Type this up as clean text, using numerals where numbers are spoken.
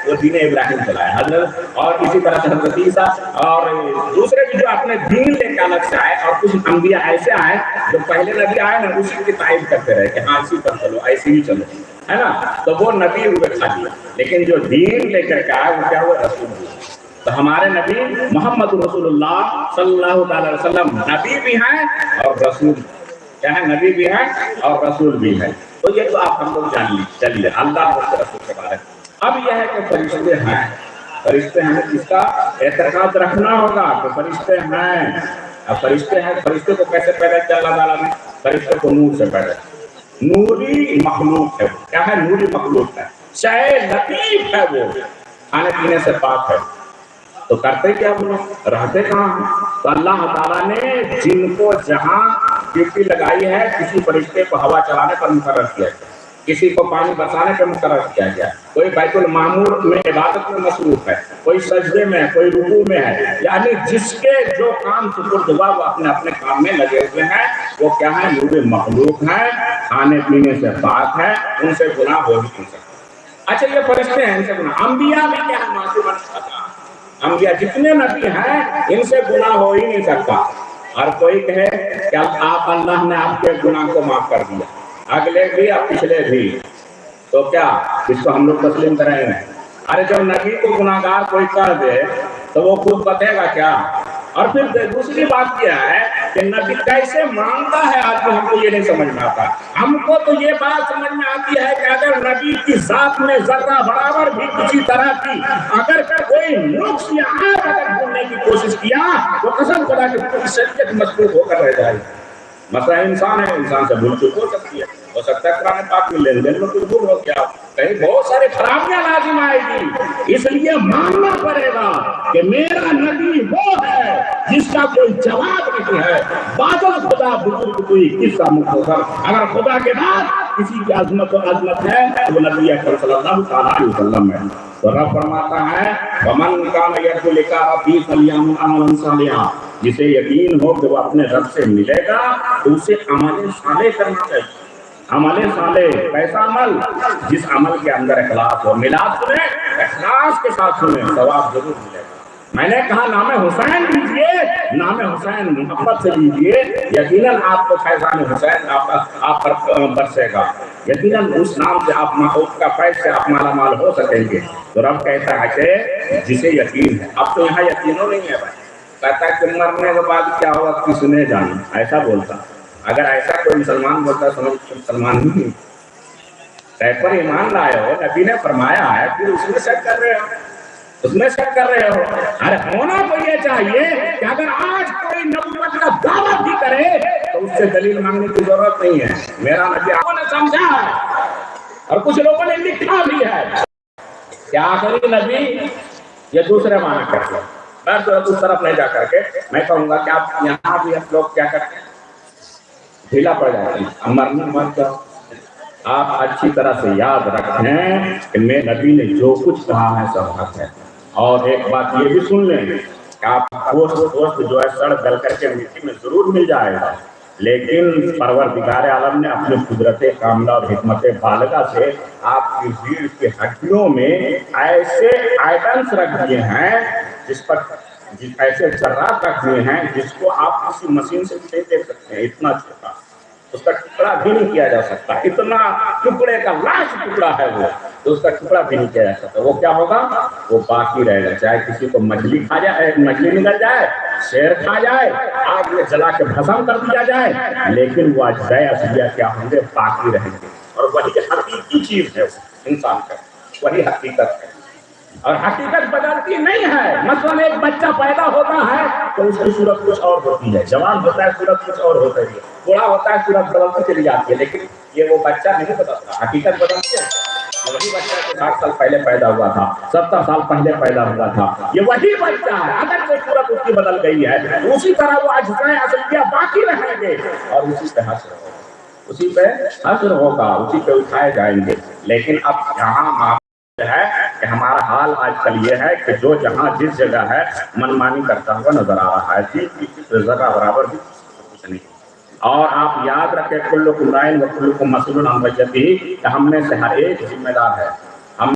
وہ دین ابراہیم چلائے حضرت، اور اسی طرح سے حضرت عیسیٰ اور دوسرے بھی جو اپنے دین لے کے الگ سے آئے، اور کچھ انبیاء ایسے آئے جو پہلے نبی آئے نا اسی کی تعریف کرتے رہے کہ ہاں اسی پر چلو، ایسے ہی چلو، ہے نا، تو وہ نبی ہوئے خالی، لیکن جو دین لے کر کے آئے وہ کیا ہوا؟ رسول ہوئے۔ تو ہمارے نبی محمد رسول اللہ صلی اللہ تعالی وسلم نبی بھی ہیں اور رسول، کیا ہے؟ نبی بھی ہیں اور رسول بھی ہیں۔ تو یہ تو آپ ہم لوگ جان لی چلیے اللہ اور رسول کے بارے میں۔ اب یہ ہے کہ فرشتے ہیں، فرشتے ہیں اس کا اعتقاد رکھنا ہوگا کہ فرشتے ہیں۔ اب فرشتے ہیں، فرشتے کو کیسے پیدا کیا اللہ تعالیٰ نے؟ فرشتے کو نور سے پیدا کیا، نوری مخلوق ہے، کیا ہے؟ نوری مخلوق ہے، شے لطیف ہے، وہ کھانے پینے سے پاک ہے، تو کرتے کیا وہ لوگ؟ رہتے کہاں ہیں؟ تو اللہ تعالیٰ نے جن کو جہاں ڈیوٹی لگائی ہے، کسی فرشتے کو ہوا چلانے پر مقرر کیا گیا، کسی کو پانی برسانے پر مقرر کیا گیا، کوئی بیت المعمور میں عبادت میں مصروف ہے، کوئی سجدے میں ہے، کوئی رکوع میں ہے، یعنی جس کے جو کام سپرد ہوا وہ اپنے اپنے کام میں لگے ہوئے ہیں۔ وہ کیا ہے؟ نور مخلوق ہیں، کھانے پینے سے پاک ہے، ان سے گناہ ہو ہی نہیں سکتا۔ اچھا یہ فرشتے ہیں، ان سے گناہ، انبیاء بھی کیا ہے؟ معصوم نہیں، انبیاء جتنے نبی ہیں ان سے گناہ ہو ہی نہیں سکتا۔ اور کوئی کہے کہ آپ اللہ نے آپ کے گناہ کو معاف کر دیا، اگلے بھی اور پچھلے بھی، تو کیا اس کو ہم لوگ تسلیم کریں گے؟ ارے جب نبی کو گناہگار کوئی کر دے تو وہ خود بتے گا کیا؟ اور پھر دوسری بات کیا ہے کہ نبی کیسے مانتا ہے آدمی، ہم کو یہ نہیں سمجھ میں آتا۔ ہم کو تو یہ بات سمجھ میں آتی ہے کہ اگر نبی کی ذات میں ذرہ برابر بھی کسی طرح کی اگر کوئی نقص یا عیب اگر ڈھونڈنے کی کوشش کیا وہ قسم خدا کی پوری شریعت مسلوب ہو کر رہ جائے گی۔ مسئلہ انسان ہے، انسان سے بھول چک ہو سکتی ہے، ہو سکتا ہے قرآن پاک میں لین دین میں کچھ بھول ہو گیا، کہیں بہت ساری خرابیاں لازم آئے گی، اس لیے ماننا پڑے گا کہ میرا نبی وہ ہے جس کا کوئی جواب نہیں ہے۔ بادل خدا بزرگ کوئی قصہ مختصر، اگر خدا کے بعد کسی کی عظمت و عظمت ہے وہ نبی اکرم صلی اللہ علیہ وسلم ہے۔ تو رب فرماتا ہے وَمَنْ كَانَ يَرْجُو لِقَاءَ رَبِّهِ فَلْيَعْمَلْ عَمَلًا صَالِحًا، جسے یقین ہو کہ وہ اپنے رب سے ملے گا تو اسے عمل صالح کرنا چاہیے۔ عمل صالح کیسا عمل؟ جس عمل کے اندر اخلاص ہو۔ میلاد سنیں، اخلاص کے ساتھ سنیں، ثواب ضرور ملے گا۔ میں نے کہا نام حسین لیجئے، نام حسین محبت سے لیجئے، یقیناً آپ کو فیضان حسین آپ پر برسے گا، یقیناً اس نام سے آپ محبوب کا فیض سے آپ مالا مال ہو سکیں گے۔ تو رب کہتا ہے کہ جسے یقین ہے، اب تو یہاں یقینوں نہیں ہے بھائی، کہتا ہے کہ مرنے کے بعد کیا ہوگا کس نے جانا، ایسا بولتا۔ اگر ایسا کوئی مسلمان بولتا ہے سمجھ مسلمان نہیں، شیخ پر ایمان لائے ہو، نبی نے فرمایا ہے، پھر اس میں شک کر رہے ہو، اس میں شک کر رہے ہو۔ ارے ہونا تو یہ چاہیے کہ اگر آج کوئی نبوت کا دعویٰ بھی کرے تو اس سے دلیل مانگنے کی ضرورت نہیں ہے، میرا نبی آپ نے سمجھا ہے اور کچھ لوگوں نے لکھا بھی ہے کہ آخری نبی یہ دوسرے معنی کرتے ہیں۔ میں تو اس طرف نہیں جا کر کے میں کہوں گا کہ آپ یہاں بھی آپ لوگ کیا کرتے ہیں، ڈھیلا پڑ جاتے ہیں، مرنا مت جاؤ۔ آپ اچھی طرح سے یاد رکھیں کہ میں نبی نے جو کچھ کہا ہے سب حق ہے۔ اور ایک بات یہ بھی سن لیں کہ آپ گوشت جو ہے سڑ گل کر کے مٹی میں ضرور مل جائے گا، لیکن پروردگار عالم نے اپنے قدرت کاملہ اور حکمت بالغہ سے آپ کی ریڑھ کی ہڈیوں میں ایسے آئٹمس رکھ دیے ہیں جس پر ایسے ذرات رکھ دیے ہیں جس کو آپ کسی مشین سے نہیں دیکھ سکتے ہیں، اتنا چھوٹا، اس کا ٹکڑا بھی نہیں کیا جا سکتا، اتنا ٹکڑے کا لاش ٹکڑا ہے وہ، تو اس کا ٹکڑا بھی نہیں کیا جا سکتا۔ وہ کیا ہوگا؟ وہ باقی رہے گا، چاہے کسی کو مچھلی کھا جائے، مچھلی نگل جائے، شیر کھا جائے، آگ میں جلا کے بھسم کر دیا جائے، لیکن وہ اجزائے اصلیہ کیا ہوں گے؟ باقی رہیں گے۔ اور وہی حقیقی چیز ہے انسان کا، وہی حقیقت ہے، اور حقیقت بدلتی نہیں ہے۔ مثلاً ایک بچہ پیدا ہوتا ہے تو اس کی صورت کچھ اور ہوتی ہے، جوان ہوتا ہے صورت کچھ اور ہوتا ہے، بوڑھا ہوتا ہے صورت بدلتی چلی جاتی ہے، لیکن یہ وہ بچہ نہیں بدلتا، حقیقت بدلتی ہے۔ وہی بچہ جو 60 سال پہلے پیدا ہوا تھا، 70 سال پہلے پیدا ہوا تھا، یہ وہی بچہ ہے، اگر سے صورت اس کی بدل گئی ہے اسی طرح وہ اجزائے اصلیہ باقی رہیں گے، اور اسی پہ حشر ہوگا، اسی پہ حشر ہوگا، اسی پہ اٹھائے جائیں گے۔ لیکن اب یہاں ہے کہ ہمارا حال آج کل یہ ہے کہ جو جہاں جس جگہ ہے منمانی کرتا ہوا نظر آ رہا ہے، چیز جگہ برابر بھی کچھ نہیں۔ اور آپ یاد رکھیں کلکم راعٍ و کلکم مسئول عن رعیتہ، کہ ہم میں سے ہر ایک ذمہ دار ہے،